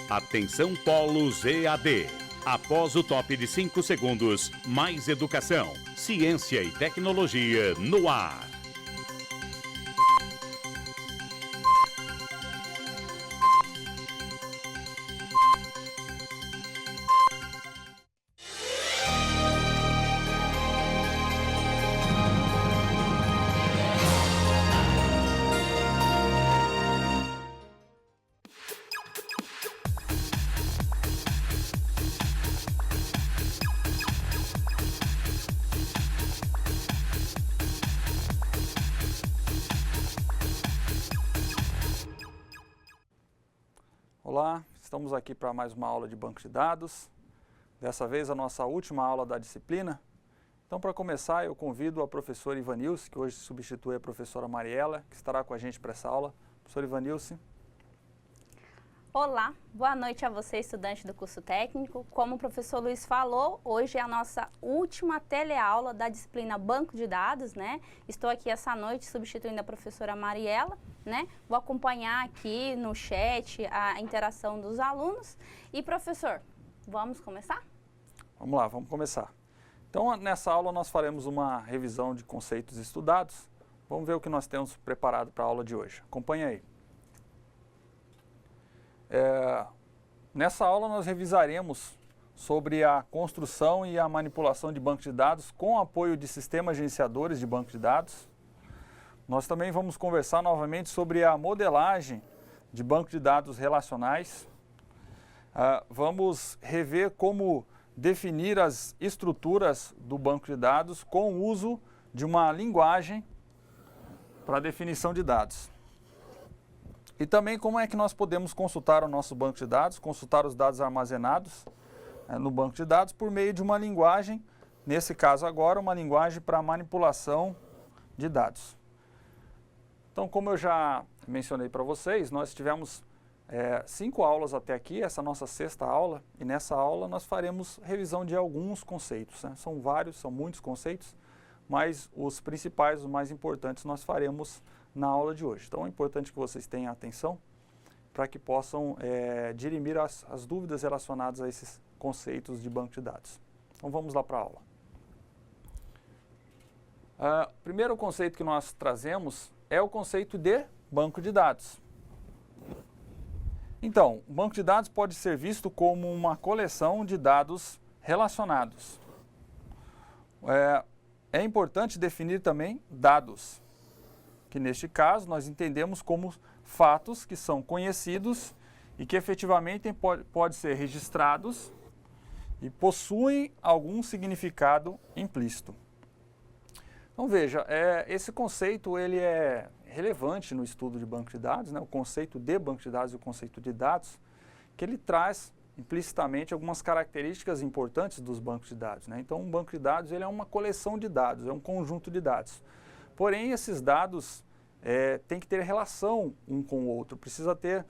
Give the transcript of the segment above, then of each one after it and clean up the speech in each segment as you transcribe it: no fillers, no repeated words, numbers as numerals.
Atenção Polos EAD. Após o top de 5 segundos, mais educação, ciência e tecnologia no ar. Olá, estamos aqui para mais uma aula de banco de dados, dessa vez a nossa última aula da disciplina. Então, para começar, eu convido a professora Ivanilce, que hoje substitui a professora Mariela, que estará com a gente para essa aula. Professora Ivanilce. Olá, boa noite a você, estudante do curso técnico. Como o professor Luiz falou, hoje é a nossa última teleaula da disciplina Banco de Dados, né? Estou aqui essa noite substituindo a professora Mariela, né? Vou acompanhar aqui no chat a interação dos alunos. E, professor, vamos começar? Vamos lá, vamos começar. Então, nessa aula nós faremos uma revisão de conceitos estudados. Vamos ver o que nós temos preparado para a aula de hoje. Acompanhe aí. Nessa aula nós revisaremos sobre a construção e a manipulação de banco de dados com apoio de sistemas gerenciadores de banco de dados. Nós também vamos conversar novamente sobre a modelagem de banco de dados relacionais. Vamos rever como definir as estruturas do banco de dados com o uso de uma linguagem para definição de dados. E também como é que nós podemos consultar o nosso banco de dados, consultar os dados armazenados no banco de dados por meio de uma linguagem, nesse caso agora, uma linguagem para manipulação de dados. Então, como eu já mencionei para vocês, nós tivemos 5 aulas até aqui, essa é a nossa 6ª aula, e nessa aula nós faremos revisão de alguns conceitos, né? São vários, são muitos conceitos, mas os principais, os mais importantes, nós faremos na aula de hoje. Então é importante que vocês tenham atenção para que possam dirimir as dúvidas relacionadas a esses conceitos de banco de dados. Então vamos lá para a aula. O primeiro conceito que nós trazemos é o conceito de banco de dados. Então, o banco de dados pode ser visto como uma coleção de dados relacionados. É importante definir também dados, que neste caso nós entendemos como fatos que são conhecidos e que efetivamente podem ser registrados e possuem algum significado implícito. Então veja, esse conceito ele é relevante no estudo de banco de dados, né? O conceito de banco de dados e o conceito de dados, que ele traz implicitamente algumas características importantes dos bancos de dados, né? Então um banco de dados ele é uma coleção de dados, é um conjunto de dados. Porém, esses dados têm que ter relação um com o outro, precisa ter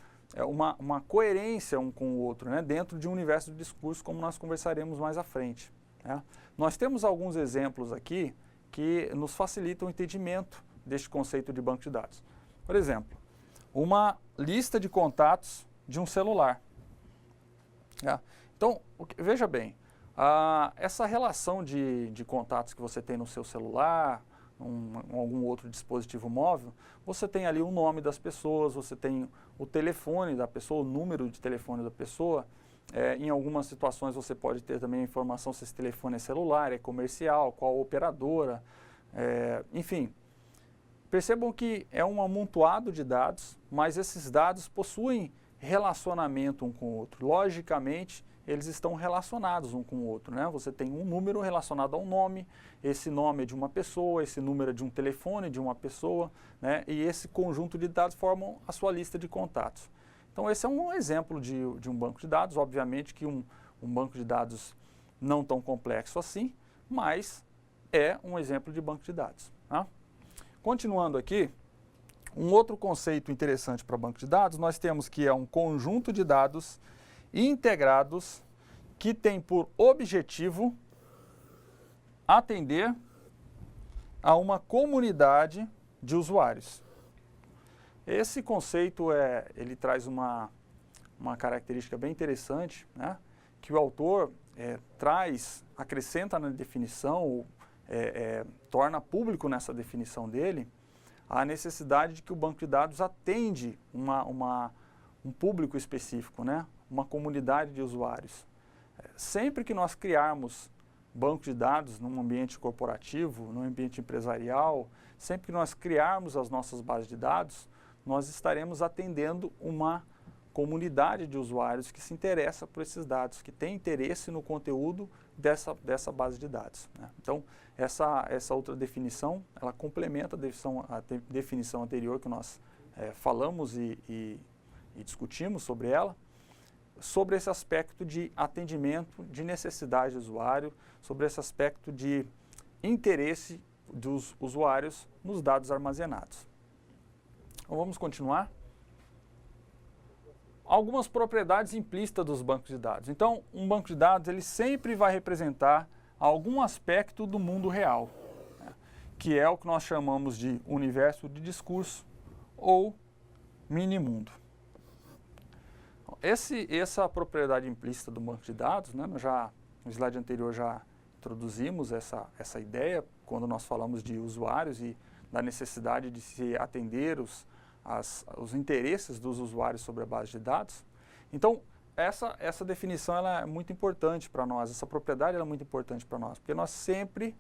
uma coerência um com o outro, né, dentro de um universo de discurso, como nós conversaremos mais à frente, né? Nós temos alguns exemplos aqui que nos facilitam o entendimento deste conceito de banco de dados. Por exemplo, uma lista de contatos de um celular. Então, veja bem, essa relação de contatos que você tem no seu celular, algum outro dispositivo móvel, você tem ali o nome das pessoas, você tem o telefone da pessoa, o número de telefone da pessoa. Em algumas situações você pode ter também a informação se esse telefone é celular, é comercial, qual operadora, enfim. Percebam que é um amontoado de dados, mas esses dados possuem relacionamento um com o outro. Logicamente, eles estão relacionados um com o outro, né? Você tem um número relacionado a um nome, esse nome é de uma pessoa, esse número é de um telefone de uma pessoa, né? E esse conjunto de dados formam a sua lista de contatos. Então esse é um exemplo de um banco de dados, obviamente que um banco de dados não tão complexo assim, mas é um exemplo de banco de dados, tá? Continuando aqui, um outro conceito interessante para banco de dados, nós temos que é um conjunto de dados integrados que tem por objetivo atender a uma comunidade de usuários. Esse conceito ele traz uma uma característica bem interessante, né? Que o autor acrescenta na definição, torna público nessa definição dele, a necessidade de que o banco de dados atende um público específico, né? Uma comunidade de usuários. Sempre que nós criarmos banco de dados num ambiente corporativo, num ambiente empresarial, sempre que nós criarmos as nossas bases de dados, nós estaremos atendendo uma comunidade de usuários que se interessa por esses dados, que tem interesse no conteúdo dessa base de dados, né? Então, essa outra definição, ela complementa a definição anterior que nós falamos e discutimos sobre ela, sobre esse aspecto de atendimento, de necessidade do usuário, sobre esse aspecto de interesse dos usuários nos dados armazenados. Então, vamos continuar. Algumas propriedades implícitas dos bancos de dados. Então, um banco de dados ele sempre vai representar algum aspecto do mundo real, né, que é o que nós chamamos de universo de discurso ou mini-mundo. Essa propriedade implícita do banco de dados, né, no slide anterior já introduzimos essa ideia quando nós falamos de usuários e da necessidade de se atender os interesses dos usuários sobre a base de dados. Então, essa definição ela é muito importante para nós, essa propriedade ela é muito importante para nós, porque nós sempre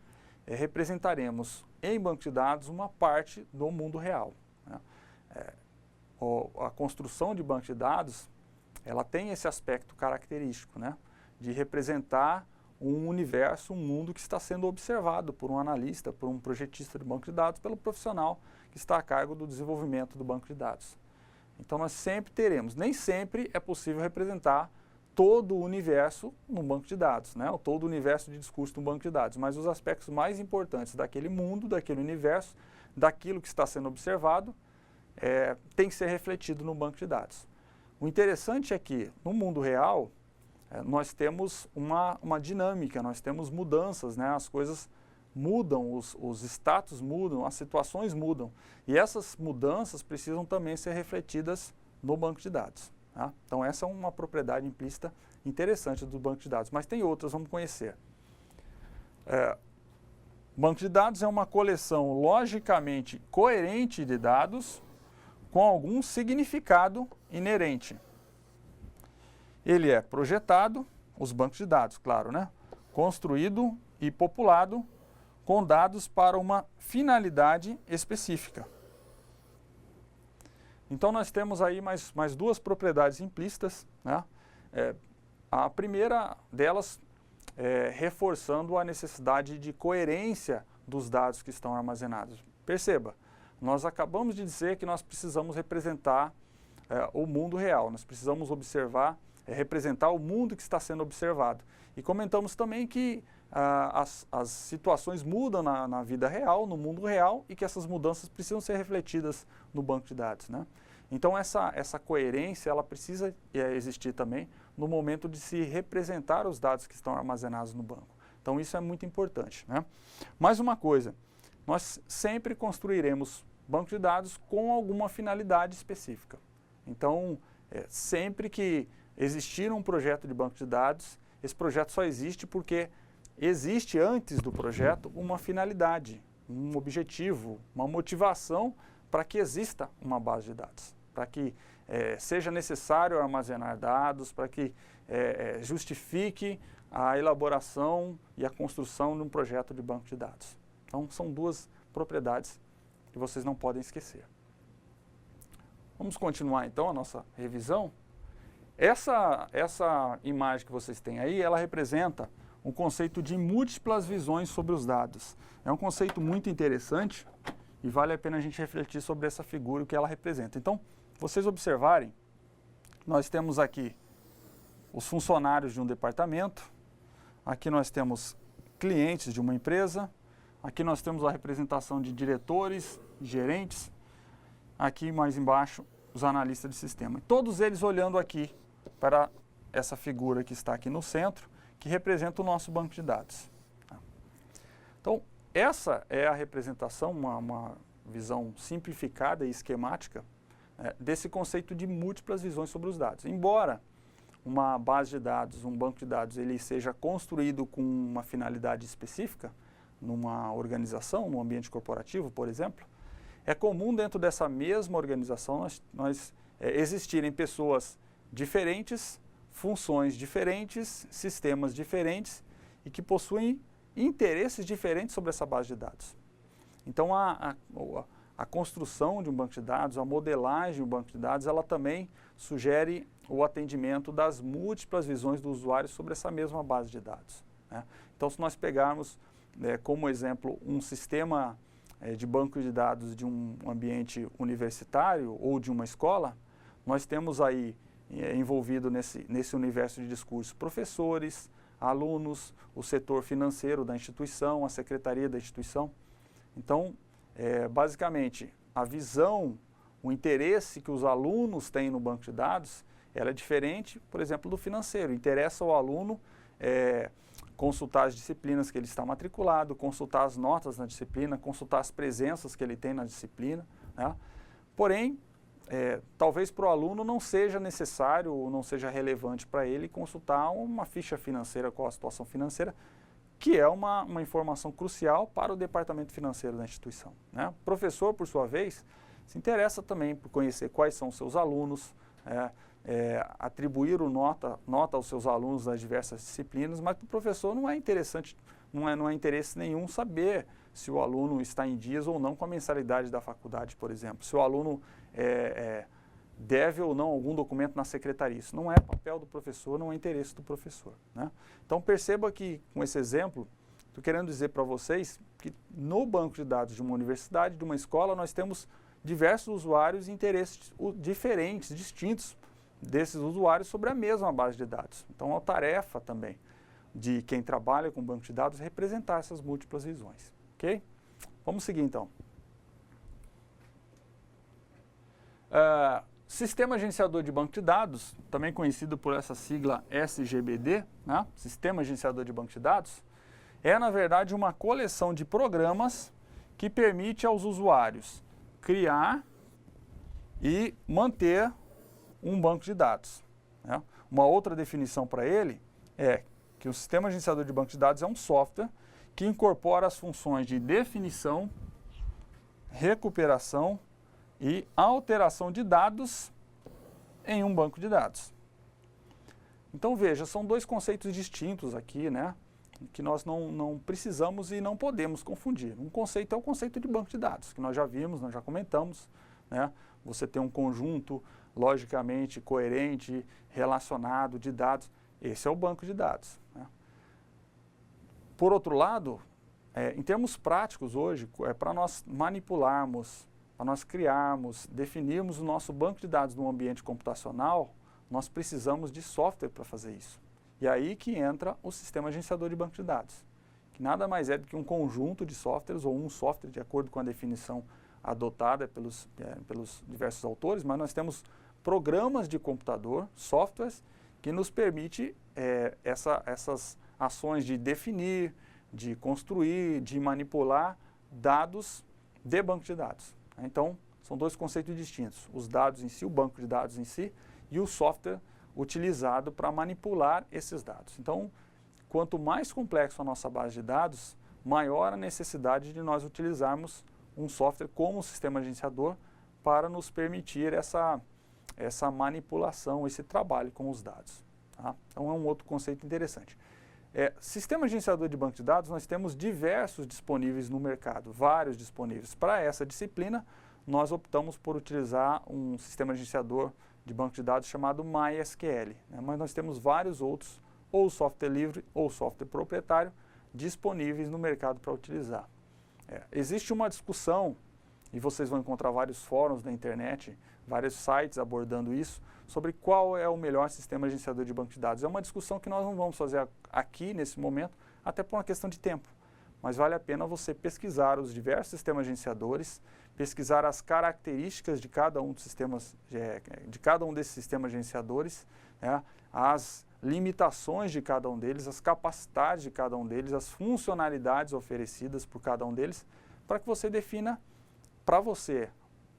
representaremos em banco de dados uma parte do mundo real, né? A construção de banco de dados, ela tem esse aspecto característico, né, de representar um universo, um mundo que está sendo observado por um analista, por um projetista de banco de dados, pelo profissional que está a cargo do desenvolvimento do banco de dados. Então, nós sempre teremos, nem sempre é possível representar todo o universo no banco de dados, né? Ou todo o universo de discurso no banco de dados, mas os aspectos mais importantes daquele mundo, daquele universo, daquilo que está sendo observado, tem que ser refletido no banco de dados. O interessante é que, no mundo real, nós temos uma dinâmica, nós temos mudanças, né? As coisas mudam, os status mudam, as situações mudam. E essas mudanças precisam também ser refletidas no banco de dados, tá? Então, essa é uma propriedade implícita interessante do banco de dados, mas tem outras, vamos conhecer. Banco de dados é uma coleção logicamente coerente de dados com algum significado inerente. Ele é projetado, os bancos de dados, claro, né? Construído e populado com dados para uma finalidade específica. Então, nós temos aí mais duas propriedades implícitas, né? A primeira delas reforçando a necessidade de coerência dos dados que estão armazenados. Perceba, nós acabamos de dizer que nós precisamos representar o mundo real, nós precisamos representar o mundo que está sendo observado. E comentamos também que as situações mudam na vida real, no mundo real, e que essas mudanças precisam ser refletidas no banco de dados, né? Então, essa coerência ela precisa existir também no momento de se representar os dados que estão armazenados no banco. Então, isso é muito importante, né? Mais uma coisa, nós sempre construiremos banco de dados com alguma finalidade específica. Então, sempre que existir um projeto de banco de dados, esse projeto só existe porque existe antes do projeto uma finalidade, um objetivo, uma motivação para que exista uma base de dados, para que seja necessário armazenar dados, para que justifique a elaboração e a construção de um projeto de banco de dados. Então, são duas propriedades que vocês não podem esquecer. Vamos continuar então a nossa revisão. Essa imagem que vocês têm aí, ela representa um conceito de múltiplas visões sobre os dados. É um conceito muito interessante e vale a pena a gente refletir sobre essa figura e o que ela representa. Então, vocês observarem, nós temos aqui os funcionários de um departamento, aqui nós temos clientes de uma empresa, aqui nós temos a representação de diretores, gerentes, aqui mais embaixo os analistas de sistema. E todos eles olhando aqui para essa figura que está aqui no centro, que representa o nosso banco de dados. Então, essa é a representação, uma visão simplificada e esquemática desse conceito de múltiplas visões sobre os dados. Embora uma base de dados, um banco de dados, ele seja construído com uma finalidade específica, numa organização, num ambiente corporativo, por exemplo, é comum dentro dessa mesma organização existirem pessoas diferentes, funções diferentes, sistemas diferentes e que possuem interesses diferentes sobre essa base de dados. Então, a construção de um banco de dados, a modelagem de um banco de dados, ela também sugere o atendimento das múltiplas visões do usuário sobre essa mesma base de dados, né? Então, se nós pegarmos como exemplo um sistema de banco de dados de um ambiente universitário ou de uma escola, nós temos aí envolvido nesse universo de discurso professores, alunos, o setor financeiro da instituição, a secretaria da instituição. Então, basicamente, a visão, o interesse que os alunos têm no banco de dados, ela é diferente, por exemplo, do financeiro. Interessa ao aluno consultar as disciplinas que ele está matriculado, consultar as notas na disciplina, consultar as presenças que ele tem na disciplina, né? Porém, talvez para o aluno não seja necessário ou não seja relevante para ele consultar uma ficha financeira com a situação financeira, que é uma informação crucial para o departamento financeiro da instituição, né? O professor, por sua vez, se interessa também por conhecer quais são os seus alunos, atribuir nota aos seus alunos das diversas disciplinas, mas para o professor não é interessante, não é interesse nenhum saber se o aluno está em dias ou não com a mensalidade da faculdade, por exemplo. Se o aluno deve ou não algum documento na secretaria. Isso não é papel do professor, não é interesse do professor, né? Então perceba que com esse exemplo, estou querendo dizer para vocês que no banco de dados de uma universidade, de uma escola, nós temos diversos usuários e interesses diferentes, distintos desses usuários sobre a mesma base de dados. Então, é a tarefa também de quem trabalha com banco de dados representar essas múltiplas visões, ok? Vamos seguir então. Sistema Gerenciador de Banco de Dados, também conhecido por essa sigla SGBD, né? Sistema Gerenciador de Banco de Dados, é na verdade uma coleção de programas que permite aos usuários criar e manter um banco de dados, né? Uma outra definição para ele é que o Sistema Gerenciador de Banco de Dados é um software que incorpora as funções de definição, recuperação e alteração de dados em um banco de dados. Então veja, são dois conceitos distintos aqui, né? Que nós não precisamos e não podemos confundir. Um conceito é o conceito de banco de dados, que nós já vimos, nós já comentamos, né? Você tem um conjunto logicamente coerente, relacionado de dados. Esse é o banco de dados, né? Por outro lado, em termos práticos hoje, para nós manipularmos, para nós criarmos, definirmos o nosso banco de dados num ambiente computacional, nós precisamos de software para fazer isso. E aí que entra o Sistema Gerenciador de Banco de Dados, que nada mais é do que um conjunto de softwares, ou um software, de acordo com a definição adotada pelos diversos autores, mas nós temos programas de computador, softwares, que nos permite essas ações de definir, de construir, de manipular dados de banco de dados. Então, são dois conceitos distintos, os dados em si, o banco de dados em si, e o software utilizado para manipular esses dados. Então, quanto mais complexo a nossa base de dados, maior a necessidade de nós utilizarmos um software como o Sistema Gerenciador para nos permitir essa manipulação, esse trabalho com os dados, tá? Então, é um outro conceito interessante. Sistema Gerenciador de Banco de Dados, nós temos diversos disponíveis no mercado, vários disponíveis. Para essa disciplina, nós optamos por utilizar um sistema gerenciador de banco de dados chamado MySQL, né? Mas nós temos vários outros, ou software livre ou software proprietário, disponíveis no mercado para utilizar. Existe uma discussão, e vocês vão encontrar vários fóruns na internet, vários sites abordando isso, sobre qual é o melhor sistema gerenciador de banco de dados. É uma discussão que nós não vamos fazer aqui, nesse momento, até por uma questão de tempo. Mas vale a pena você pesquisar os diversos sistemas gerenciadores, pesquisar as características de cada um dos sistemas, de cada um desses sistemas gerenciadores, né, as limitações de cada um deles, as capacidades de cada um deles, as funcionalidades oferecidas por cada um deles, para que você defina para você,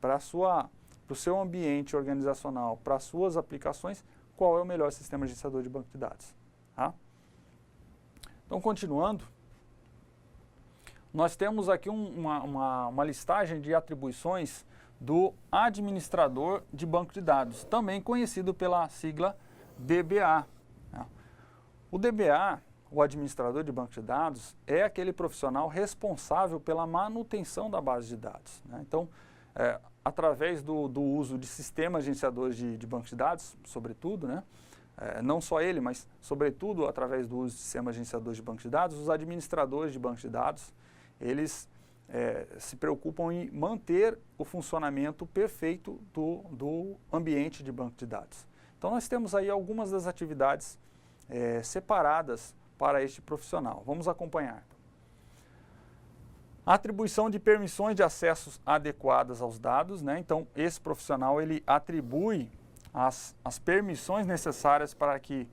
para a sua para o seu ambiente organizacional, para as suas aplicações, qual é o melhor sistema gerenciador de banco de dados. Tá? Então, continuando, nós temos aqui uma listagem de atribuições do administrador de banco de dados, também conhecido pela sigla DBA. Né? O DBA, o administrador de banco de dados, é aquele profissional responsável pela manutenção da base de dados. Né? Então, através do uso de sistemas gerenciadores de banco de dados, sobretudo, né? Não só ele, mas sobretudo através do uso de sistemas gerenciadores de banco de dados, os administradores de banco de dados, eles se preocupam em manter o funcionamento perfeito do ambiente de banco de dados. Então, nós temos aí algumas das atividades separadas para este profissional. Vamos acompanhar. A atribuição de permissões de acessos adequadas aos dados, né? Então, esse profissional ele atribui as permissões necessárias para que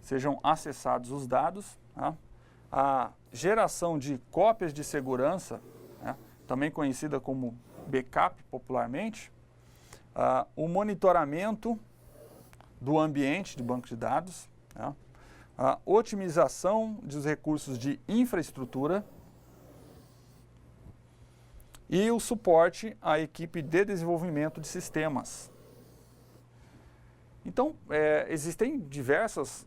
sejam acessados os dados. Tá? A geração de cópias de segurança, né? Também conhecida como backup popularmente. O monitoramento do ambiente de banco de dados. Tá? A otimização dos recursos de infraestrutura e o suporte à equipe de desenvolvimento de sistemas. Então, existem diversas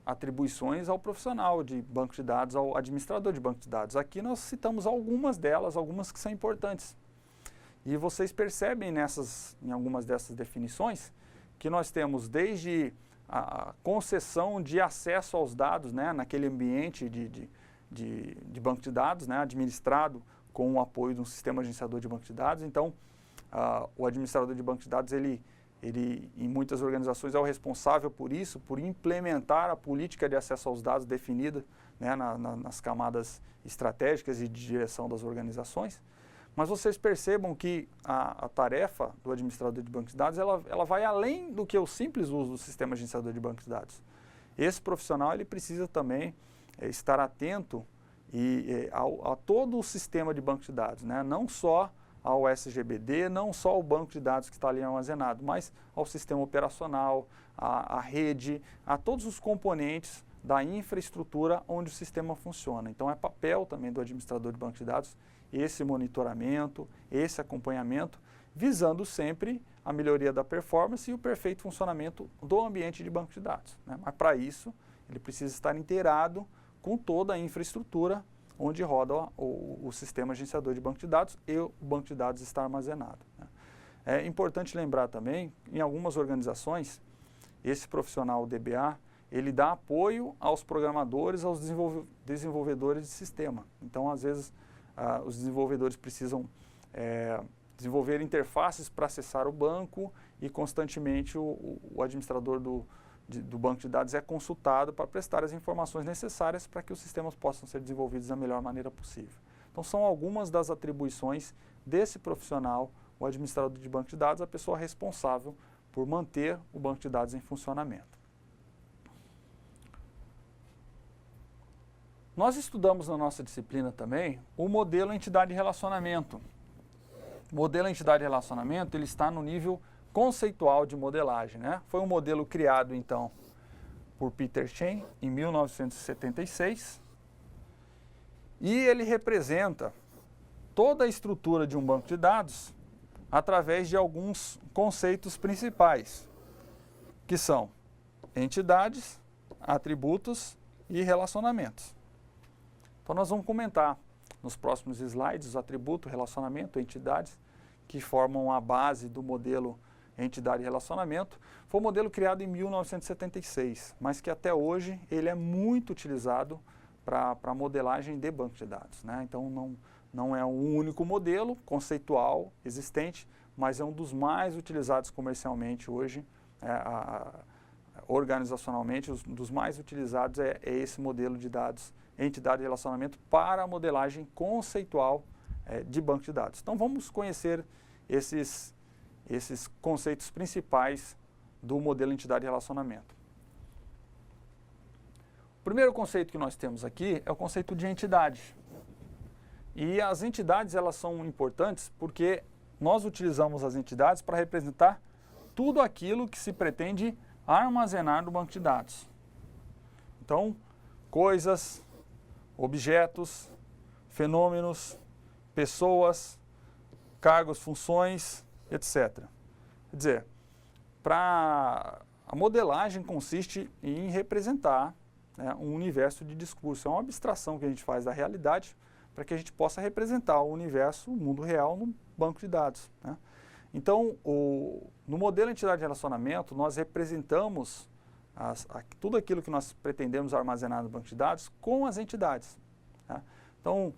atribuições ao profissional de banco de dados, ao administrador de banco de dados. Aqui nós citamos algumas delas, algumas que são importantes. E vocês percebem em algumas dessas definições que nós temos desde a concessão de acesso aos dados, né, naquele ambiente de banco de dados, né, administrado com o apoio de um sistema gerenciador de banco de dados. Então, o administrador de banco de dados, ele em muitas organizações é o responsável por isso, por implementar a política de acesso aos dados definida, né, nas camadas estratégicas e de direção das organizações. Mas vocês percebam que a tarefa do administrador de banco de dados, ela vai além do que o simples uso do sistema gerenciador de banco de dados. Esse profissional ele precisa também estar atento a todo o sistema de banco de dados, né? Não só ao SGBD, não só ao banco de dados que está ali armazenado, mas ao sistema operacional, à rede, a todos os componentes da infraestrutura onde o sistema funciona. Então, é papel também do administrador de banco de dados esse monitoramento, esse acompanhamento, visando sempre a melhoria da performance e o perfeito funcionamento do ambiente de banco de dados. Né? Mas, para isso, ele precisa estar inteirado com toda a infraestrutura onde roda o sistema gerenciador de banco de dados e o banco de dados está armazenado. Né? É importante lembrar também, em algumas organizações, esse profissional DBA, ele dá apoio aos programadores, aos desenvolvedores de sistema. Então, às vezes, os desenvolvedores precisam desenvolver interfaces para acessar o banco e, constantemente, o administrador do banco de dados é consultado para prestar as informações necessárias para que os sistemas possam ser desenvolvidos da melhor maneira possível. Então, são algumas das atribuições desse profissional, o administrador de banco de dados, a pessoa responsável por manter o banco de dados em funcionamento. Nós estudamos na nossa disciplina também o modelo entidade-relacionamento. O modelo entidade-relacionamento ele está no nível conceitual de modelagem. Né? Foi um modelo criado, então, por Peter Chen, em 1976, e ele representa toda a estrutura de um banco de dados através de alguns conceitos principais, que são entidades, atributos e relacionamentos. Então, nós vamos comentar nos próximos slides os atributos, relacionamento, entidades, que formam a base do modelo entidade e relacionamento. Foi um modelo criado em 1976, mas que até hoje ele é muito utilizado para modelagem de banco de dados. Né? Então, não é um único modelo conceitual existente, mas é um dos mais utilizados comercialmente hoje, organizacionalmente, um dos mais utilizados é esse modelo de dados, entidade e relacionamento, para a modelagem conceitual de banco de dados. Então, vamos conhecer esses conceitos principais do modelo entidade e relacionamento. O primeiro conceito que nós temos aqui é o conceito de entidade. E as entidades, elas são importantes porque nós utilizamos as entidades para representar tudo aquilo que se pretende armazenar no banco de dados. Então, coisas, objetos, fenômenos, pessoas, cargos, funções, etc. Quer dizer, a modelagem consiste em representar, né, um universo de discurso. É uma abstração que a gente faz da realidade para que a gente possa representar o universo, o mundo real, no banco de dados, né? Então, no modelo entidade de relacionamento, nós representamos tudo aquilo que nós pretendemos armazenar no banco de dados com as entidades, né? Então,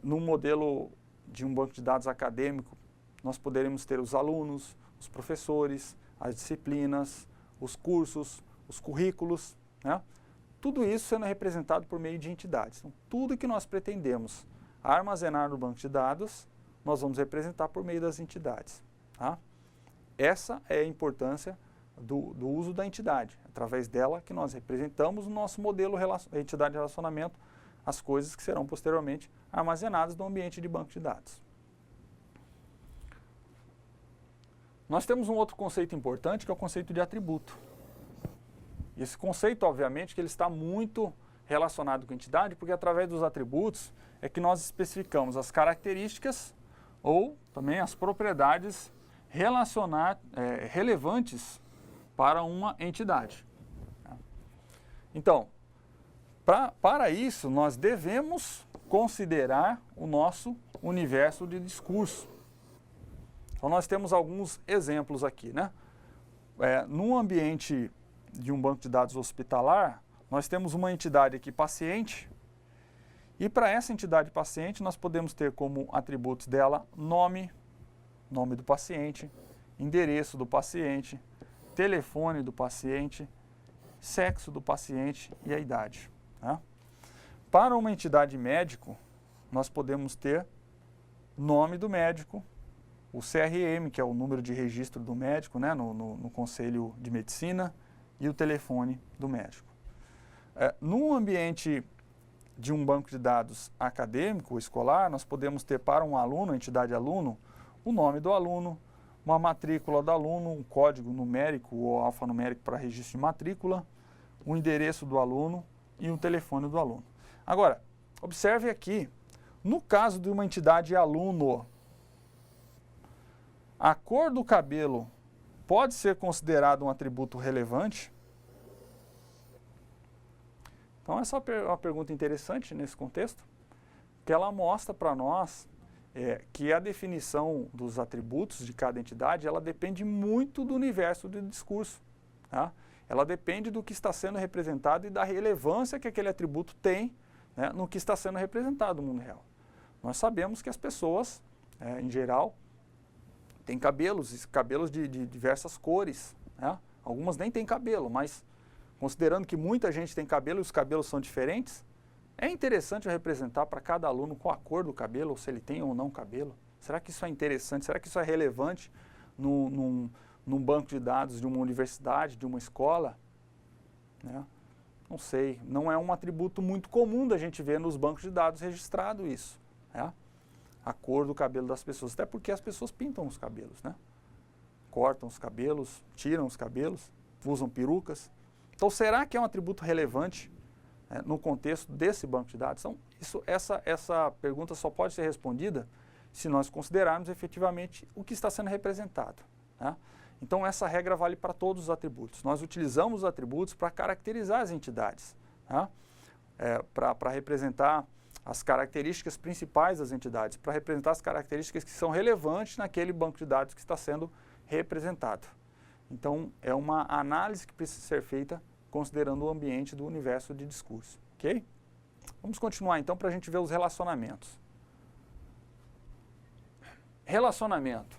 no modelo de um banco de dados acadêmico, nós poderemos ter os alunos, os professores, as disciplinas, os cursos, os currículos, né? Tudo isso sendo representado por meio de entidades. Então, tudo que nós pretendemos armazenar no banco de dados, nós vamos representar por meio das entidades, tá? Essa é a importância do uso da entidade. Através dela que nós representamos o nosso modelo entidade de relacionamento, as coisas que serão posteriormente armazenadas no ambiente de banco de dados. Nós temos um outro conceito importante, que é o conceito de atributo. Esse conceito, obviamente, que ele está muito relacionado com a entidade, porque através dos atributos é que nós especificamos as características ou também as propriedades relevantes para uma entidade. Então, para isso, nós devemos considerar o nosso universo de discurso. Então, nós temos alguns exemplos aqui, né? Num ambiente de um banco de dados hospitalar, nós temos uma entidade aqui paciente, e para essa entidade paciente nós podemos ter como atributos dela nome do paciente, endereço do paciente, telefone do paciente, sexo do paciente e a idade, né? Para uma entidade médico, nós podemos ter nome do médico, o CRM, que é o número de registro do médico, né, no Conselho de Medicina, e o telefone do médico. Num ambiente de um banco de dados acadêmico ou escolar, nós podemos ter para um aluno, entidade aluno, o nome do aluno, uma matrícula do aluno, um código numérico ou alfanumérico para registro de matrícula, o endereço do aluno e o telefone do aluno. Agora, observe aqui, no caso de uma entidade aluno, a cor do cabelo pode ser considerado um atributo relevante? Então, essa é uma pergunta interessante nesse contexto, que ela mostra para nós que a definição dos atributos de cada entidade, ela depende muito do universo do discurso, tá? Ela depende do que está sendo representado e da relevância que aquele atributo tem, né, no que está sendo representado no mundo real. Nós sabemos que as pessoas, em geral, têm cabelos de diversas cores, né? Algumas nem têm cabelo, mas considerando que muita gente tem cabelo e os cabelos são diferentes, é interessante eu representar para cada aluno qual a cor do cabelo, ou se ele tem ou não cabelo. Será que isso é interessante? Será que isso é relevante num banco de dados de uma universidade, de uma escola? Né? Não sei, não é um atributo muito comum da gente ver nos bancos de dados registrado isso, né? A cor do cabelo das pessoas, até porque as pessoas pintam os cabelos, né? Cortam os cabelos, tiram os cabelos, usam perucas. Então, será que é um atributo relevante no contexto desse banco de dados? Então, essa pergunta só pode ser respondida se nós considerarmos efetivamente o que está sendo representado, né? Então, essa regra vale para todos os atributos. Nós utilizamos os atributos para caracterizar as entidades, né? Para representar as características principais das entidades, para representar as características que são relevantes naquele banco de dados que está sendo representado. Então, é uma análise que precisa ser feita considerando o ambiente do universo de discurso, ok? Vamos continuar então para a gente ver os relacionamentos. Relacionamento.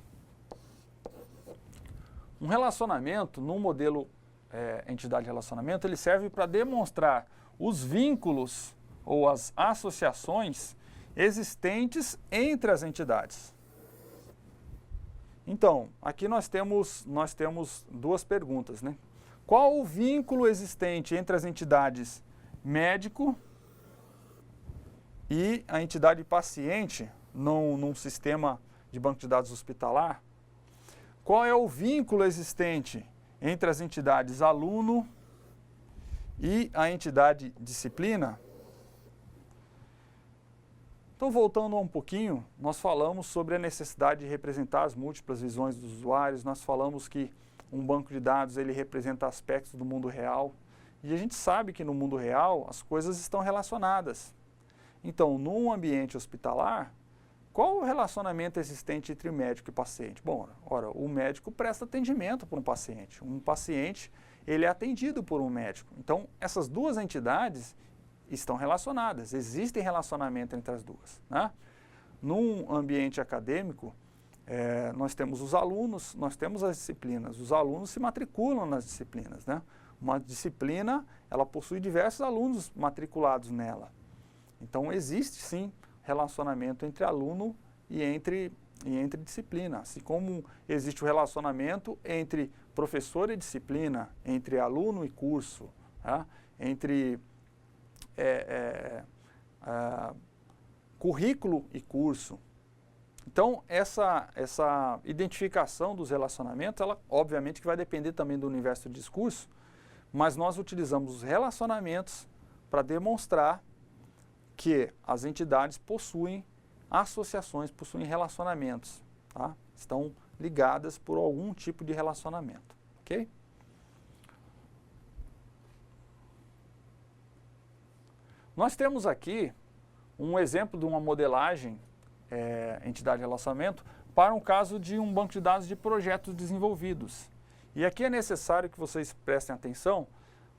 Um relacionamento, no modelo entidade de relacionamento, ele serve para demonstrar os vínculos ou as associações existentes entre as entidades. Então, aqui nós temos duas perguntas, né? Qual o vínculo existente entre as entidades médico e a entidade paciente num sistema de banco de dados hospitalar, qual é o vínculo existente entre as entidades aluno e a entidade disciplina? Então, voltando um pouquinho, nós falamos sobre a necessidade de representar as múltiplas visões dos usuários, nós falamos que um banco de dados ele representa aspectos do mundo real, e a gente sabe que no mundo real as coisas estão relacionadas. Então, num ambiente hospitalar, qual o relacionamento existente entre o médico e o paciente? Bom, ora, o médico presta atendimento para um paciente ele é atendido por um médico. Então, essas duas entidades estão relacionadas, existem relacionamento entre as duas, né? Num ambiente acadêmico, nós temos os alunos, nós temos as disciplinas. Os alunos se matriculam nas disciplinas, né? Uma disciplina, ela possui diversos alunos matriculados nela. Então, existe sim relacionamento entre aluno e entre disciplina. Assim como existe o relacionamento entre professor e disciplina, entre aluno e curso, tá? Entre currículo e curso. Então, essa identificação dos relacionamentos, ela obviamente que vai depender também do universo do discurso, mas nós utilizamos os relacionamentos para demonstrar que as entidades possuem associações, possuem relacionamentos, tá? Estão ligadas por algum tipo de relacionamento, ok? Nós temos aqui um exemplo de uma modelagem entidade de relacionamento para um caso de um banco de dados de projetos desenvolvidos. E aqui é necessário que vocês prestem atenção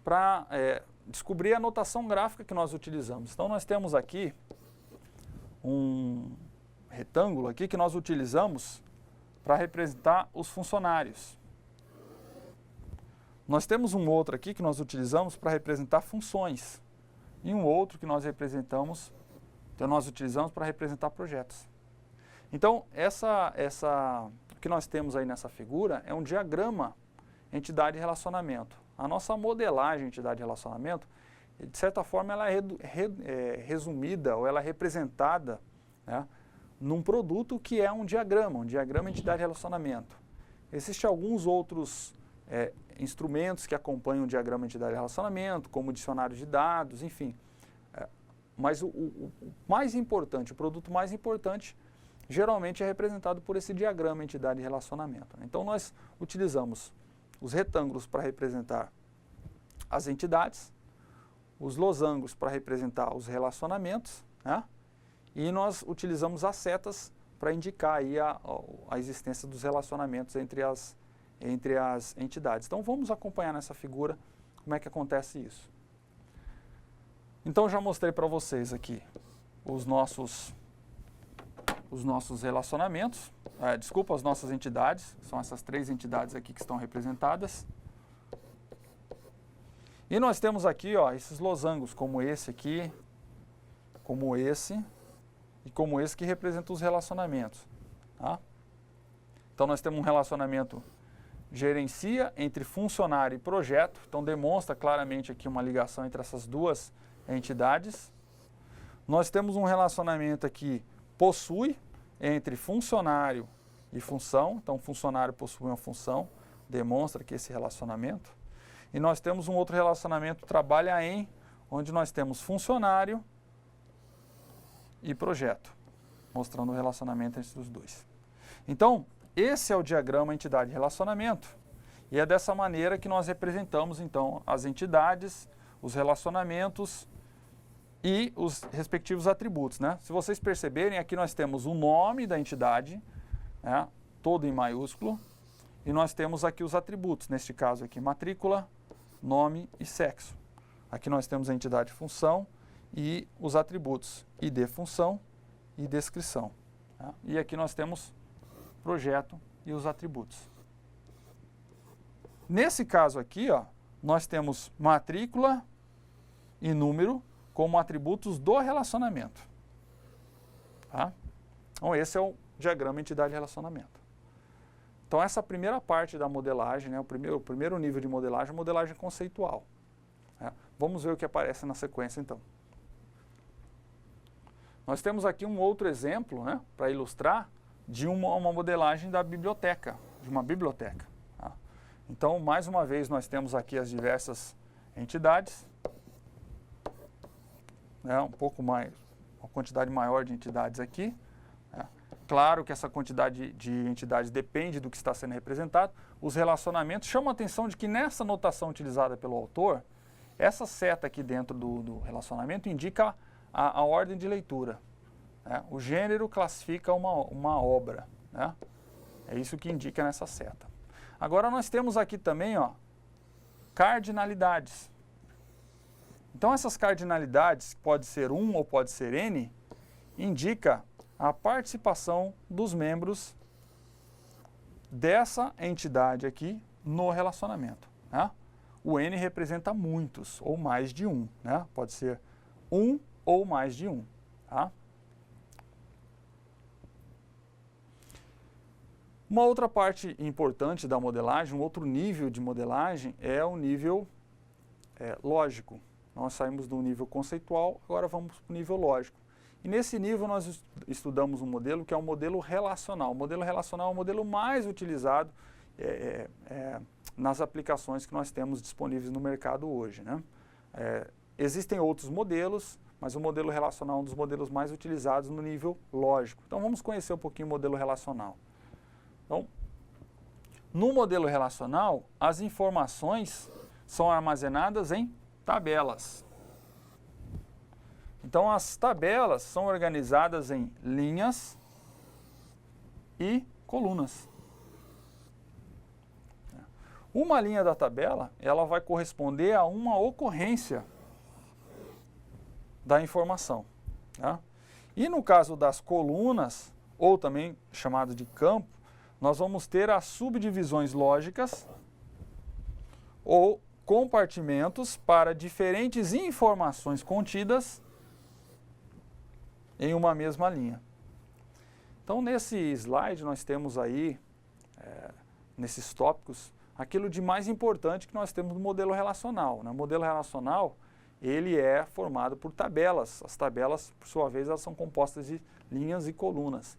para descobrir a notação gráfica que nós utilizamos. Então, nós temos aqui um retângulo aqui que nós utilizamos para representar os funcionários. Nós temos um outro aqui que nós utilizamos para representar funções. E um outro que nós utilizamos para representar projetos. Então, o que nós temos aí nessa figura é um diagrama entidade e relacionamento. A nossa modelagem entidade e relacionamento, de certa forma, ela é resumida ou ela é representada, né, num produto que é um diagrama entidade e relacionamento. Existem alguns outros instrumentos que acompanham o diagrama entidade e relacionamento, como dicionário de dados, enfim. Mas o mais importante, o produto mais importante, geralmente é representado por esse diagrama entidade e relacionamento. Então, nós utilizamos os retângulos para representar as entidades, os losangos para representar os relacionamentos, né? E nós utilizamos as setas para indicar aí a existência dos relacionamentos entre as entidades. Então, vamos acompanhar nessa figura como é que acontece isso. Então, já mostrei para vocês aqui os nossos relacionamentos, as nossas entidades, são essas três entidades aqui que estão representadas. E nós temos aqui, ó, esses losangos, como esse aqui, como esse e como esse que representam os relacionamentos, tá? Então, nós temos um relacionamento gerencia entre funcionário e projeto, então demonstra claramente aqui uma ligação entre essas duas entidades. Nós temos um relacionamento aqui possui entre funcionário e função, então funcionário possui uma função, demonstra aqui esse relacionamento. E nós temos um outro relacionamento trabalha em, onde nós temos funcionário e projeto, mostrando o relacionamento entre os dois. Então, esse é o diagrama entidade e relacionamento, e é dessa maneira que nós representamos, então, as entidades, os relacionamentos e os respectivos atributos, né? Se vocês perceberem, aqui nós temos o nome da entidade, né, todo em maiúsculo, e nós temos aqui os atributos, neste caso aqui, matrícula, nome e sexo. Aqui nós temos a entidade função e os atributos, ID função e descrição, tá? E aqui nós temos projeto e os atributos. Nesse caso aqui, ó, nós temos matrícula e número como atributos do relacionamento, tá? Então, esse é o diagrama entidade e relacionamento. Então, essa primeira parte da modelagem, né, o primeiro nível de modelagem é a modelagem conceitual, né? Vamos ver o que aparece na sequência, então. Nós temos aqui um outro exemplo, né, para ilustrar de uma modelagem da biblioteca, de uma biblioteca. Tá? Então, mais uma vez, nós temos aqui as diversas entidades, né, um pouco mais, uma quantidade maior de entidades aqui. Né? Claro que essa quantidade de entidades depende do que está sendo representado. Os relacionamentos chamam a atenção de que nessa notação utilizada pelo autor, essa seta aqui dentro do relacionamento indica a ordem de leitura. Né? O gênero classifica uma obra. Né? É isso que indica nessa seta. Agora nós temos aqui também, ó, cardinalidades. Então essas cardinalidades, pode ser 1 ou pode ser N, indica a participação dos membros dessa entidade aqui no relacionamento. Né? O N representa muitos ou mais de um. Né? Pode ser 1 ou mais de um. Tá? Uma outra parte importante da modelagem, um outro nível de modelagem é o nível lógico. Nós saímos do nível conceitual, agora vamos para o nível lógico. E nesse nível nós estudamos um modelo que é o modelo relacional. O modelo relacional é o modelo mais utilizado nas aplicações que nós temos disponíveis no mercado hoje. Né? Existem outros modelos, mas o modelo relacional é um dos modelos mais utilizados no nível lógico. Então vamos conhecer um pouquinho o modelo relacional. Então, no modelo relacional, as informações são armazenadas em tabelas. Então, as tabelas são organizadas em linhas e colunas. Uma linha da tabela, ela vai corresponder a uma ocorrência da informação. Tá? E no caso das colunas, ou também chamado de campo, nós vamos ter as subdivisões lógicas ou compartimentos para diferentes informações contidas em uma mesma linha. Então, nesse slide, nós temos aí, nesses tópicos, aquilo de mais importante que nós temos no modelo relacional. Né? O modelo relacional, ele é formado por tabelas. As tabelas, por sua vez, elas são compostas de linhas e colunas.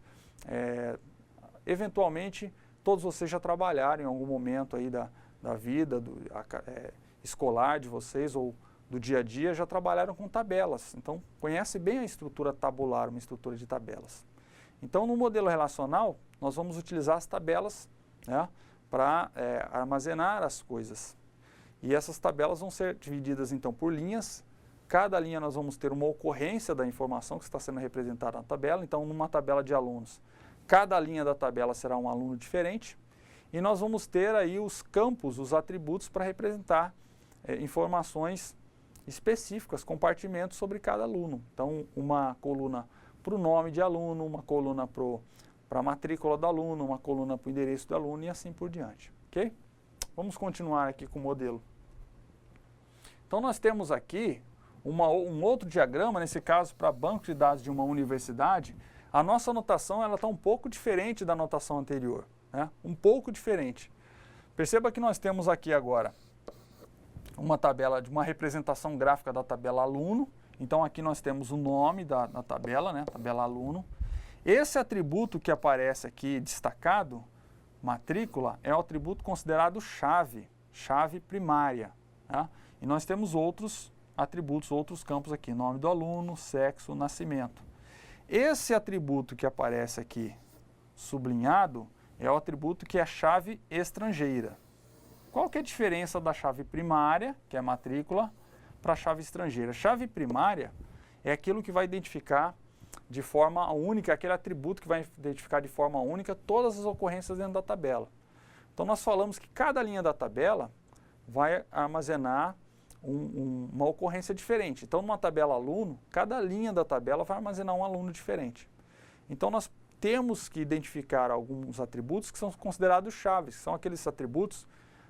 Eventualmente, todos vocês já trabalharam em algum momento aí da vida escolar de vocês ou do dia a dia, já trabalharam com tabelas. Então, conhece bem a estrutura tabular, uma estrutura de tabelas. Então, no modelo relacional, nós vamos utilizar as tabelas, né, para armazenar as coisas. E essas tabelas vão ser divididas, então, por linhas. Cada linha nós vamos ter uma ocorrência da informação que está sendo representada na tabela. Então, numa tabela de alunos, cada linha da tabela será um aluno diferente. E nós vamos ter aí os campos, os atributos para representar informações específicas, compartimentos sobre cada aluno. Então, uma coluna para o nome de aluno, uma coluna para a matrícula do aluno, uma coluna para o endereço do aluno e assim por diante. Ok? Vamos continuar aqui com o modelo. Então, nós temos aqui um outro diagrama, nesse caso para banco de dados de uma universidade. A nossa notação está um pouco diferente da notação anterior. Né? Um pouco diferente. Perceba que nós temos aqui agora uma tabela de uma representação gráfica da tabela aluno. Então aqui nós temos o nome da tabela, né? Tabela aluno. Esse atributo que aparece aqui destacado, matrícula, é o atributo considerado chave primária. Né? E nós temos outros atributos, outros campos aqui, nome do aluno, sexo, nascimento. Esse atributo que aparece aqui sublinhado é o atributo que é chave estrangeira. Qual que é a diferença da chave primária, que é a matrícula, para a chave estrangeira? A chave primária é aquilo que vai identificar de forma única, aquele atributo que vai identificar de forma única todas as ocorrências dentro da tabela. Então nós falamos que cada linha da tabela vai armazenar uma ocorrência diferente. Então numa tabela aluno, cada linha da tabela vai armazenar um aluno diferente. Então nós temos que identificar alguns atributos que são considerados chaves, que são aqueles atributos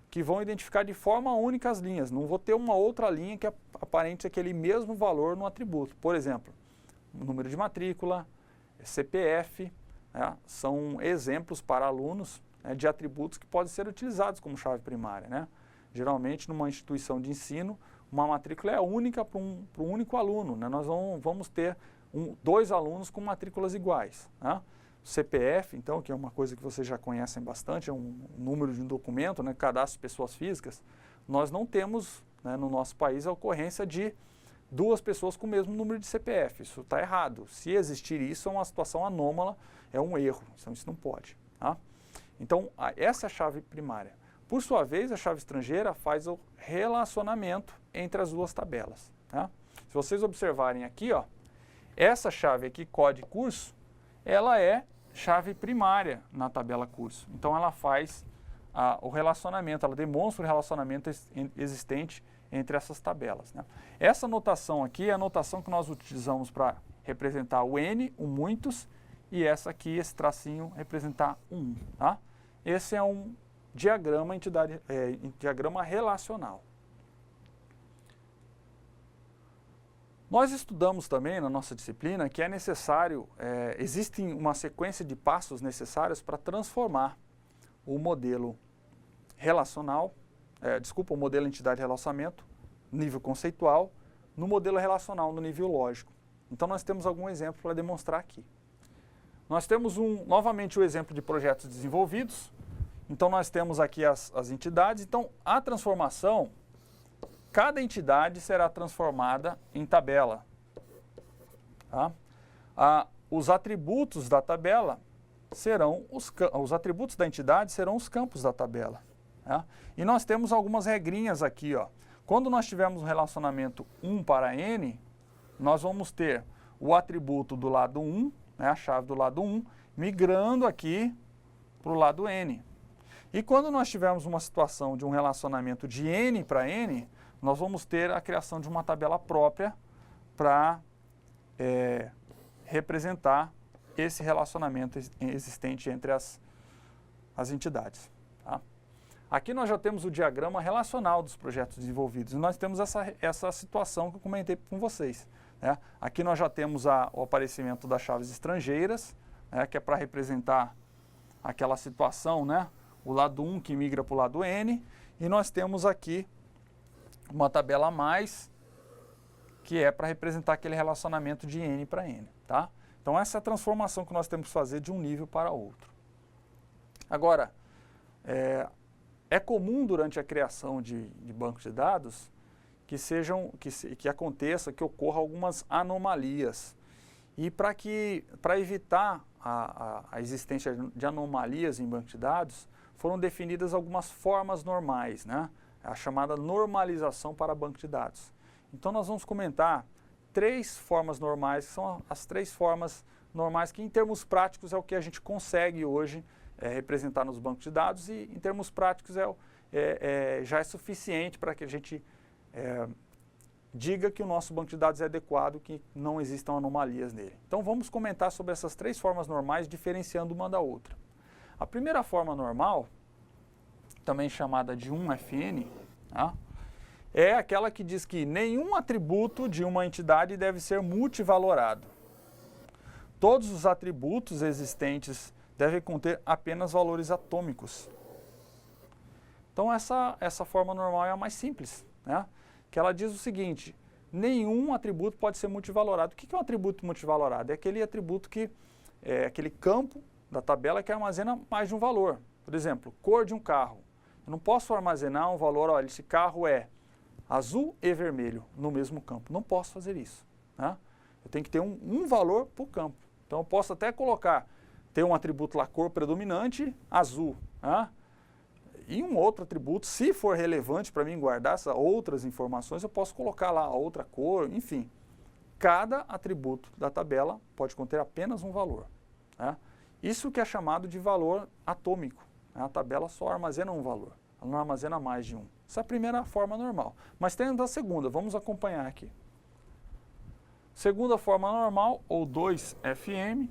que vão identificar de forma única as linhas. Não vou ter uma outra linha que aparente aquele mesmo valor no atributo. Por exemplo, número de matrícula, CPF, né, são exemplos para alunos, né, de atributos que podem ser utilizados como chave primária. Né? Geralmente, numa instituição de ensino, uma matrícula é única para um único aluno. Né? Nós vamos ter dois alunos com matrículas iguais. Né? CPF, então, que é uma coisa que vocês já conhecem bastante, é um número de um documento, né, cadastro de pessoas físicas, nós não temos, né, no nosso país a ocorrência de duas pessoas com o mesmo número de CPF. Isso está errado. Se existir isso, é uma situação anômala, é um erro. Então, isso não pode. Tá? Então, essa é a chave primária. Por sua vez, a chave estrangeira faz o relacionamento entre as duas tabelas. Tá? Se vocês observarem aqui, ó, essa chave aqui, COD curso, ela é chave primária na tabela curso. Então, ela faz o relacionamento, ela demonstra o relacionamento existente entre essas tabelas. Né? Essa notação aqui é a notação que nós utilizamos para representar o N, o muitos, e essa aqui, esse tracinho, representar um. Tá? Esse é um diagrama, diagrama relacional. Nós estudamos também na nossa disciplina que é necessário, existe uma sequência de passos necessários para transformar o modelo relacional, o modelo entidade-relacionamento, nível conceitual, no modelo relacional, no nível lógico. Então, nós temos algum exemplo para demonstrar aqui. Nós temos, novamente, o exemplo de projetos desenvolvidos. Então, nós temos aqui as entidades. Então, a transformação, cada entidade será transformada em tabela. Tá? Os atributos da tabela serão os atributos da entidade serão os campos da tabela. Tá? E nós temos algumas regrinhas aqui, ó. Quando nós tivermos um relacionamento 1 para N, nós vamos ter o atributo do lado 1, né, a chave do lado 1, migrando aqui para o lado N. E quando nós tivermos uma situação de um relacionamento de N para N, nós vamos ter a criação de uma tabela própria para representar esse relacionamento existente entre as entidades. Tá? Aqui nós já temos o diagrama relacional dos projetos desenvolvidos e nós temos essa situação que eu comentei com vocês. Né? Aqui nós já temos o aparecimento das chaves estrangeiras, né, que é para representar aquela situação, né, o lado 1 que migra para o lado N, e nós temos aqui uma tabela a mais, que é para representar aquele relacionamento de N para N. Tá? Então essa é a transformação que nós temos que fazer de um nível para outro. Agora, é comum durante a criação de bancos de dados que aconteça, que ocorra algumas anomalias. E para evitar a existência de anomalias em banco de dados, foram definidas algumas formas normais, né? A chamada normalização para banco de dados. Então nós vamos comentar 3 formas normais, que são as 3 formas normais que em termos práticos é o que a gente consegue hoje representar nos bancos de dados e em termos práticos já é suficiente para que a gente diga que o nosso banco de dados é adequado, que não existam anomalias nele. Então vamos comentar sobre essas 3 formas normais, diferenciando uma da outra. A primeira forma normal, também chamada de 1FN, tá? É aquela que diz que nenhum atributo de uma entidade deve ser multivalorado. Todos os atributos existentes devem conter apenas valores atômicos. Então essa forma normal é a mais simples, né? Que ela diz o seguinte: nenhum atributo pode ser multivalorado. O que é um atributo multivalorado? É aquele atributo aquele campo da tabela que armazena mais de um valor. Por exemplo, cor de um carro. Eu não posso armazenar um valor, olha, esse carro é azul e vermelho no mesmo campo. Não posso fazer isso. Né? Eu tenho que ter um valor por campo. Então eu posso até ter um atributo lá, cor predominante, azul. Né? E um outro atributo, se for relevante para mim guardar essas outras informações, eu posso colocar lá a outra cor, enfim. Cada atributo da tabela pode conter apenas um valor. Né? Isso que é chamado de valor atômico. A tabela só armazena um valor, ela não armazena mais de um. Essa é a primeira forma normal. Mas temos a segunda, vamos acompanhar aqui. Segunda forma normal, ou 2FM,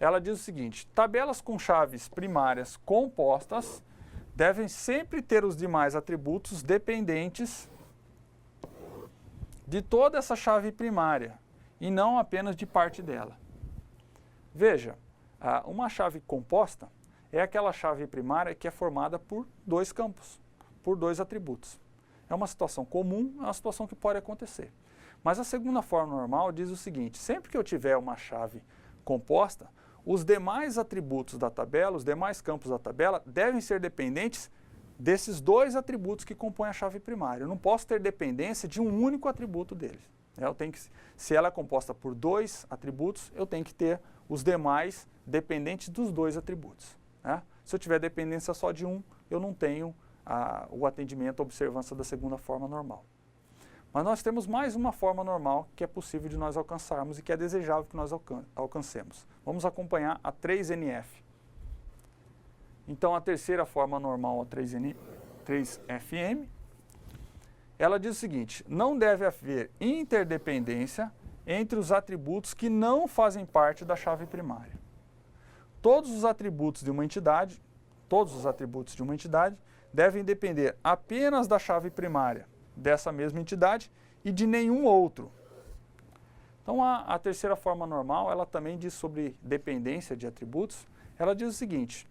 ela diz o seguinte: tabelas com chaves primárias compostas devem sempre ter os demais atributos dependentes de toda essa chave primária, e não apenas de parte dela. Veja, uma chave composta é aquela chave primária que é formada por 2 campos, por 2 atributos. É uma situação comum, é uma situação que pode acontecer. Mas a segunda forma normal diz o seguinte: sempre que eu tiver uma chave composta, os demais atributos da tabela, os demais campos da tabela, devem ser dependentes desses dois atributos que compõem a chave primária. Eu não posso ter dependência de um único atributo deles. Eu tenho que, se ela é composta por dois atributos, eu tenho que ter os demais dependentes dos dois atributos. Né? Se eu tiver dependência só de um, eu não tenho o atendimento, a observância da segunda forma normal. Mas nós temos mais uma forma normal que é possível de nós alcançarmos e que é desejável que nós alcancemos. Vamos acompanhar a 3NF. Então, a terceira forma normal, a 3FM, ela diz o seguinte: não deve haver interdependência entre os atributos que não fazem parte da chave primária. Todos os atributos de uma entidade devem depender apenas da chave primária dessa mesma entidade e de nenhum outro. Então, a terceira forma normal, ela também diz sobre dependência de atributos. Ela diz o seguinte: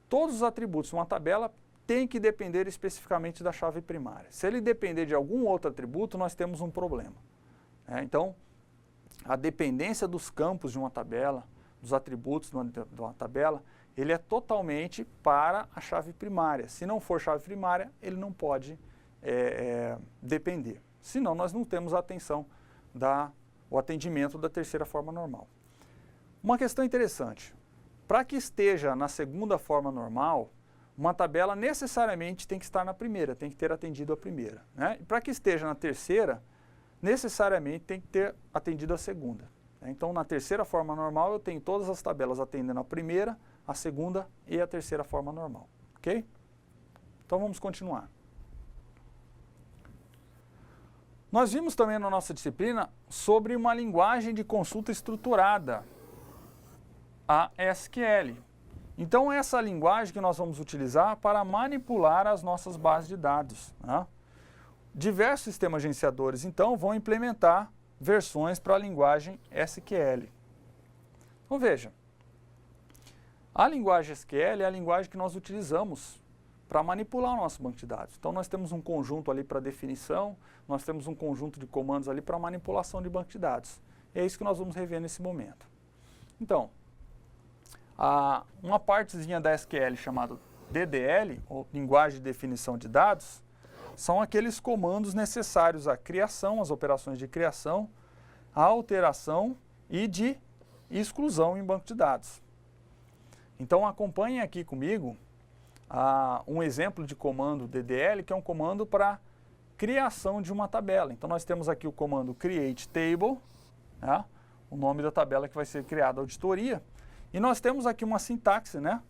todos os atributos de uma tabela têm que depender especificamente da chave primária. Se ele depender de algum outro atributo, nós temos um problema. Então, a dependência dos campos de uma tabela, dos atributos de uma tabela, ele é totalmente para a chave primária. Se não for chave primária, ele não pode depender. Senão, nós não temos a atenção o atendimento da terceira forma normal. Uma questão interessante: para que esteja na segunda forma normal, uma tabela necessariamente tem que estar na primeira, tem que ter atendido a primeira. Né? E para que esteja na terceira, necessariamente tem que ter atendido a segunda. Então, na terceira forma normal, eu tenho todas as tabelas atendendo a primeira, a segunda e a terceira forma normal. Ok? Então, vamos continuar. Nós vimos também na nossa disciplina sobre uma linguagem de consulta estruturada, a SQL. Então, essa linguagem que nós vamos utilizar para manipular as nossas bases de dados. Né? Diversos sistemas gerenciadores, então, vão implementar versões para a linguagem SQL. Então, veja, a linguagem SQL é a linguagem que nós utilizamos para manipular o nosso banco de dados. Então, nós temos um conjunto ali para definição, nós temos um conjunto de comandos ali para manipulação de banco de dados. É isso que nós vamos rever nesse momento. Então, uma partezinha da SQL chamada DDL, ou Linguagem de Definição de Dados, são aqueles comandos necessários à criação, às operações de criação, à alteração e de exclusão em banco de dados. Então, acompanhem aqui comigo um exemplo de comando DDL, que é um comando para criação de uma tabela. Então, nós temos aqui o comando create table, né? O nome da tabela que vai ser criada, auditoria. E nós temos aqui uma sintaxe, né?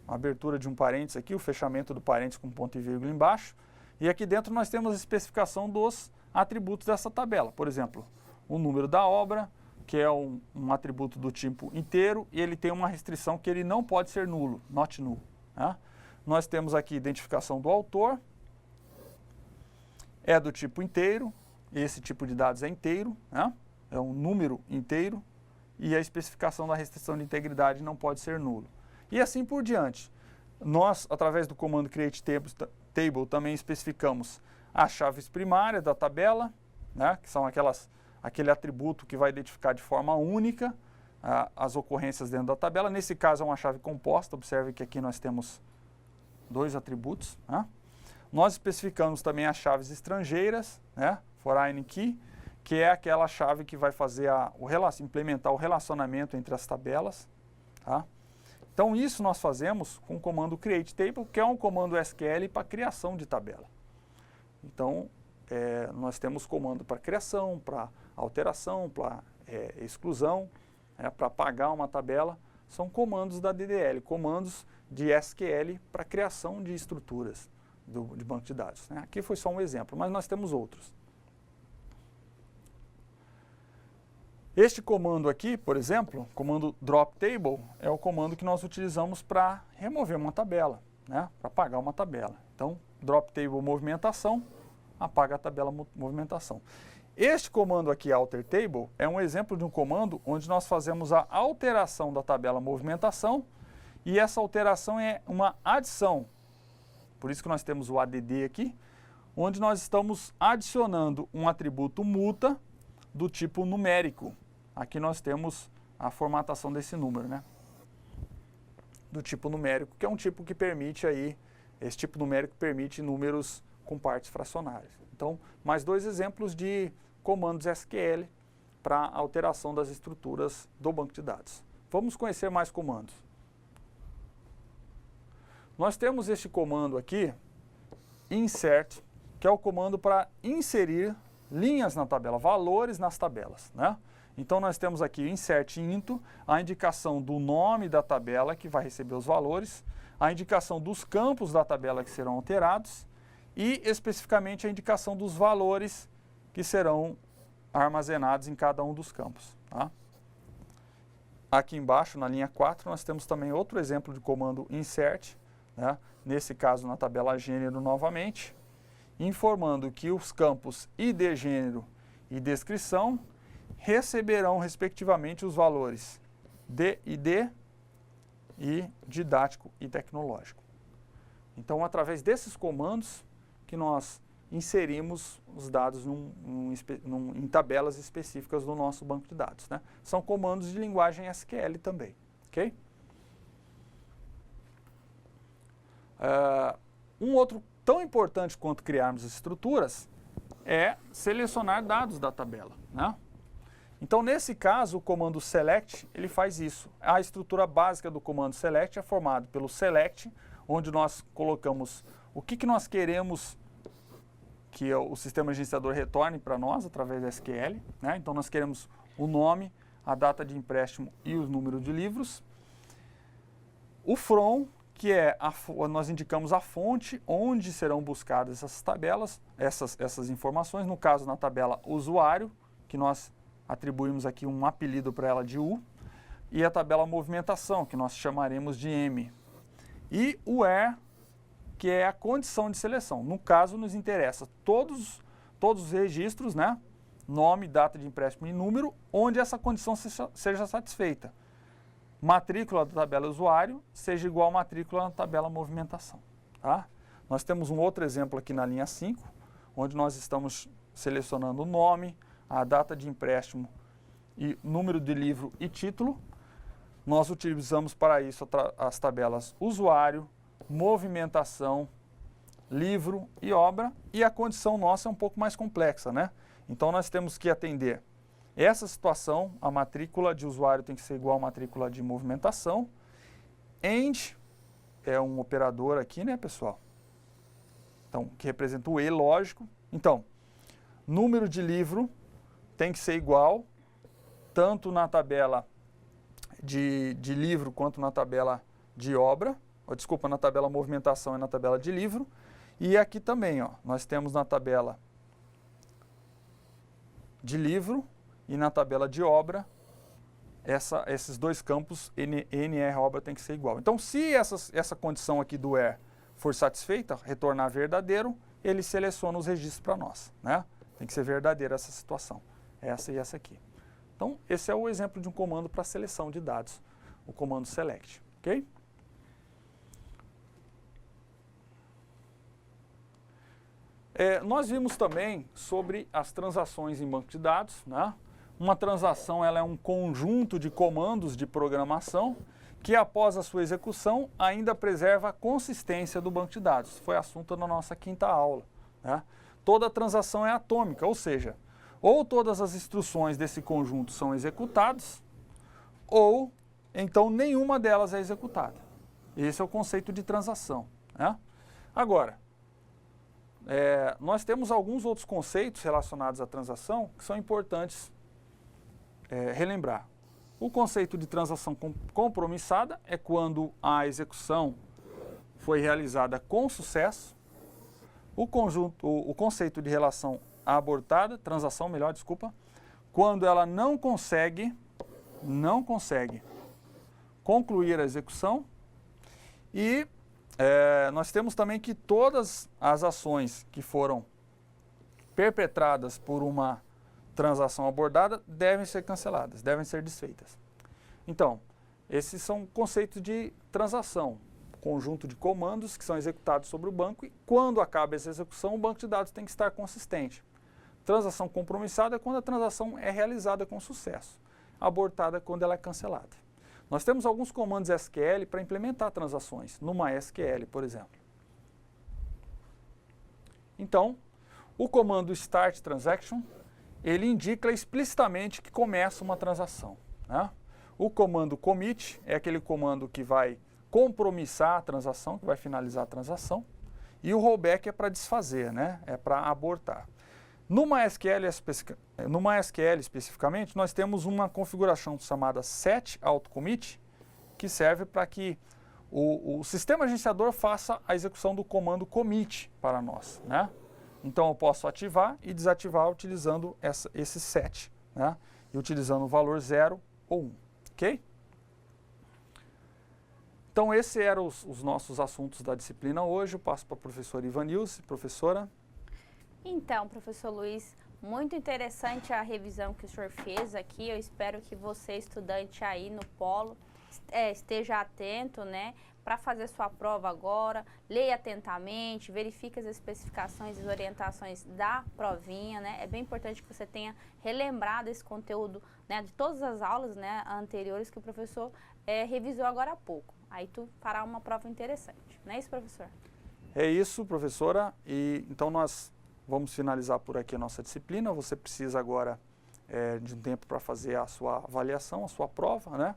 A abertura de um parênteses aqui, o fechamento do parênteses com ponto e vírgula embaixo. E aqui dentro nós temos a especificação dos atributos dessa tabela. Por exemplo, o número da obra, que é um atributo do tipo inteiro, e ele tem uma restrição que ele não pode ser nulo, not null. Né? Nós temos aqui a identificação do autor, é do tipo inteiro, esse tipo de dados é inteiro, né? É um número inteiro, e a especificação da restrição de integridade não pode ser nulo. E assim por diante. Nós, através do comando create table, também especificamos as chaves primárias da tabela, né? Que são aquele atributo que vai identificar de forma única as ocorrências dentro da tabela. Nesse caso é uma chave composta, observe que aqui nós temos dois atributos. Né? Nós especificamos também as chaves estrangeiras, né? Foreign key, que é aquela chave que vai fazer implementar o relacionamento entre as tabelas. Tá? Então, isso nós fazemos com o comando create table, que é um comando SQL para criação de tabela. Então, nós temos comando para criação, para alteração, para exclusão, para apagar uma tabela. São comandos da DDL, comandos de SQL para criação de estruturas de banco de dados. Né? Aqui foi só um exemplo, mas nós temos outros. Este comando aqui, por exemplo, comando drop table, é o comando que nós utilizamos para remover uma tabela, né? Para apagar uma tabela. Então, drop table movimentação, apaga a tabela movimentação. Este comando aqui, alter table, é um exemplo de um comando onde nós fazemos a alteração da tabela movimentação e essa alteração é uma adição. Por isso que nós temos o ADD aqui, onde nós estamos adicionando um atributo multa do tipo numérico. Aqui nós temos a formatação desse número, né? Do tipo numérico, que é um tipo que permite aí, esse tipo numérico permite números com partes fracionárias. Então, mais dois exemplos de comandos SQL para alteração das estruturas do banco de dados. Vamos conhecer mais comandos. Nós temos este comando aqui, insert, que é o comando para inserir linhas na tabela, valores nas tabelas, né? Então nós temos aqui insert into, a indicação do nome da tabela que vai receber os valores, a indicação dos campos da tabela que serão alterados e especificamente a indicação dos valores que serão armazenados em cada um dos campos, tá? Aqui embaixo, na linha 4, nós temos também outro exemplo de comando insert, né? Nesse caso na tabela gênero novamente, informando que os campos ID gênero e descrição receberão respectivamente os valores de ID e didático e tecnológico. Então, através desses comandos que nós inserimos os dados em tabelas específicas do nosso banco de dados, né? São comandos de linguagem SQL também, ok? Um outro tão importante quanto criarmos estruturas é selecionar dados da tabela, né? Então, nesse caso, o comando select, ele faz isso. A estrutura básica do comando select é formada pelo select, onde nós colocamos o que nós queremos que o sistema gerenciador retorne para nós através da SQL, né? Então, nós queremos o nome, a data de empréstimo e o número de livros. O from, que é nós indicamos a fonte onde serão buscadas essas tabelas, essas informações, no caso na tabela usuário, que nós atribuímos aqui um apelido para ela de U, e a tabela movimentação, que nós chamaremos de M. E o where, que é a condição de seleção. No caso, nos interessa todos os registros, né? Nome, data de empréstimo e número, onde essa condição seja satisfeita. Matrícula da tabela usuário seja igual a matrícula na tabela movimentação, tá? Nós temos um outro exemplo aqui na linha 5, onde nós estamos selecionando o nome, a data de empréstimo e número de livro e título. Nós utilizamos para isso as tabelas usuário, movimentação, livro e obra, e a condição nossa é um pouco mais complexa, né? Então nós temos que atender essa situação, a matrícula de usuário tem que ser igual à matrícula de movimentação. AND é um operador aqui, né, pessoal? Então, que representa o E lógico. Então, número de livro tem que ser igual, tanto na tabela de livro quanto na tabela de obra. Desculpa, na tabela movimentação e na tabela de livro. E aqui também, ó, nós temos na tabela de livro e na tabela de obra, esses dois campos, NR obra tem que ser igual. Então, se essa condição aqui do where for satisfeita, retornar verdadeiro, ele seleciona os registros para nós, né? Tem que ser verdadeira essa situação, essa e essa aqui. Então, esse é o exemplo de um comando para seleção de dados, o comando select, ok? Nós vimos também sobre as transações em banco de dados, né? Uma transação ela é um conjunto de comandos de programação que, após a sua execução, ainda preserva a consistência do banco de dados. Foi assunto na nossa quinta aula, né? Toda transação é atômica, ou seja, ou todas as instruções desse conjunto são executadas, ou então nenhuma delas é executada. Esse é o conceito de transação, né? Agora, nós temos alguns outros conceitos relacionados à transação que são importantes relembrar. O conceito de transação compromissada é quando a execução foi realizada com sucesso. O conceito de relação abortada, transação melhor, desculpa, quando ela não consegue concluir a execução. E nós temos também que todas as ações que foram perpetradas por uma transação abordada devem ser canceladas, devem ser desfeitas. Então, esses são conceitos de transação, conjunto de comandos que são executados sobre o banco e quando acaba essa execução, o banco de dados tem que estar consistente. Transação compromissada é quando a transação é realizada com sucesso. abortada quando ela é cancelada. Nós temos alguns comandos SQL para implementar transações, no MySQL, por exemplo. Então, o comando Start Transaction, ele indica explicitamente que começa uma transação, né? O comando Commit é aquele comando que vai compromissar a transação, que vai finalizar a transação. E o rollback é para desfazer, né? É para abortar. No MySQL especificamente, nós temos uma configuração chamada setAutoCommit, que serve para que o sistema gerenciador faça a execução do comando commit para nós, né? Então eu posso ativar e desativar utilizando esse set, né? E utilizando o valor 0 ou 1, ok? Então esses eram os nossos assuntos da disciplina hoje. Eu passo para a professora Ivanilce. Professora? Então, professor Luiz, muito interessante a revisão que o senhor fez aqui. Eu espero que você, estudante aí no polo, esteja atento, né, para fazer sua prova agora. Leia atentamente, verifique as especificações e as orientações da provinha, né. É bem importante que você tenha relembrado esse conteúdo, né, de todas as aulas, né, anteriores que o professor revisou agora há pouco. Aí tu fará uma prova interessante. Não é isso, professor? É isso, professora. E então nós vamos finalizar por aqui a nossa disciplina. Você precisa agora de um tempo para fazer a sua avaliação, a sua prova, né?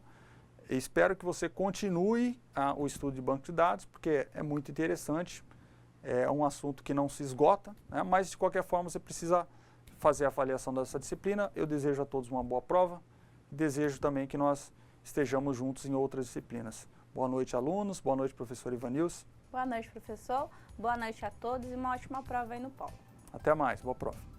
E espero que você continue o estudo de banco de dados, porque é muito interessante, é um assunto que não se esgota, né? Mas de qualquer forma você precisa fazer a avaliação dessa disciplina. Eu desejo a todos uma boa prova, desejo também que nós estejamos juntos em outras disciplinas. Boa noite, alunos. Boa noite, professor Ivanilce. Boa noite, professor. Boa noite a todos e uma ótima prova aí no polo. Até mais. Boa prova.